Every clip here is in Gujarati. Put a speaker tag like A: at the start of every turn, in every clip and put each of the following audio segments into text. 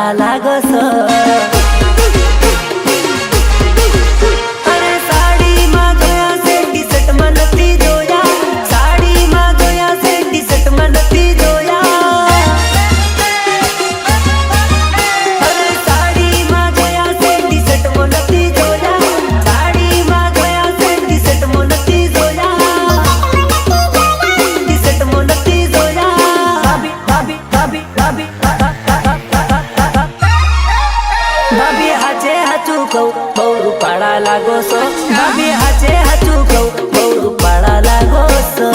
A: રૂપાળા લાગો છો અરે સાડીમાં જોયા છે ટી શર્ટમાં નથી જોયા સાડીમાં જોયા છે ટી શર્ટમાં નથી જોયા અરે સાડીમાં જોયા છે ટી શર્ટમાં નથી જોયા સાડીમાં જોયા છે ટી શર્ટમાં નથી જોયા ટી શર્ટમાં નથી જોયા ભાભી ભાભી ભાભી ભાભી ભાભી હાચે હાચું કહું બહુ રૂપાળા લાગો છો ભાભી હાચે હાચું કહું બહુ રૂપાળા લાગો છો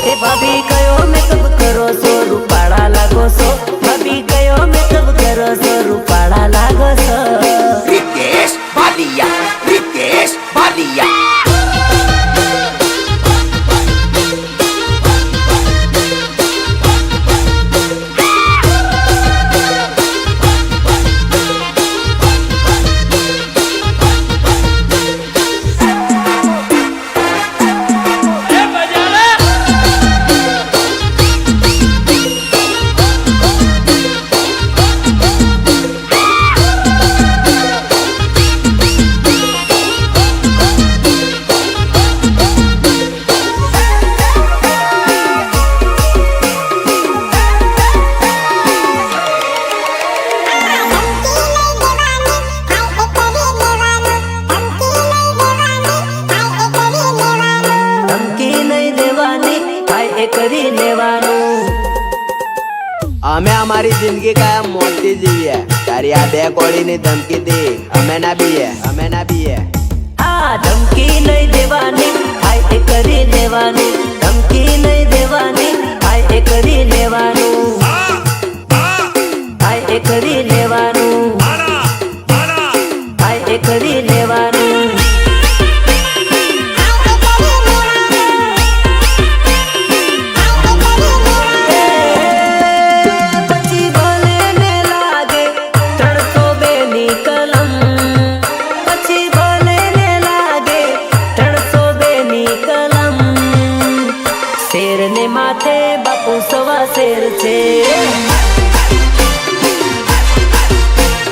A: એ ભાભી કયો મેકઅપ કરો છો રૂપાળા લાગો છો ભાભી કયો મેકઅપ કરો છો રૂપાળા લાગો છો
B: Ritesh Balia, Ritesh Balia.
A: ધમકી નહીં દેવાની થાય એ કરી લેવાનું
C: અમે અમારી જિંદગી કાયમ મોતી જીવીએ તારી આ બે કોળીની ધમકી દી અમે ના બીએ
A: આ ધમકી નહીં દેવાની થાય એ કરી લેવાનું ધમકી નહીં દેવાની થાય એ કરી લેવાનું થાય એ કરી લેવાનું થાય એ કરી લેવાનું પછી ભલે ને લાગે 302 ની કલમ પછી ભલે ને લાગે 302 ની કલમ શેર ને માથે બાપુ સવા શેર છે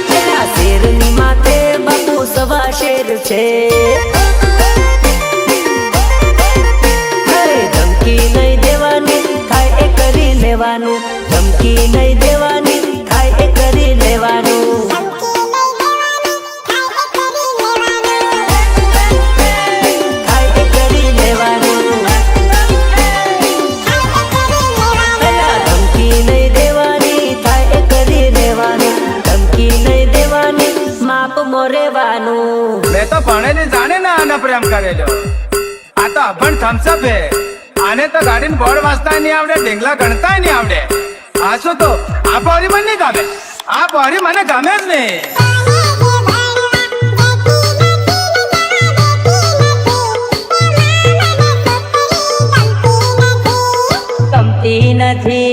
A: પેલા શેર ની માથે બાપુ સવા શેર છે અરે ધમકી નહીં દેવાની થાય એ કરી લેવાનું ધમકી નહીં દેવાની થાય એ કરી લેવાનું થાય એ કરી લેવાનું પેલા ધમકી નહીં દેવાની થાય એ કરી લેવાનું ધમકી નહીં દેવાની માપ મોરેવાનું
D: મેં તો ભણેલી જાણે ને આને પ્રેમ કરેલો આ તો અભણ થમ્સઅપ હે આને તો ગાડીને બોર્ડ વાંચતા નહીં આવડે ઢીંગલા ગણતા નહીં આવડે આ શું તો આ પહોરી મને નહીં ગમે આ પહોરી મને ગમે જ નહીં
A: ગમતી નથી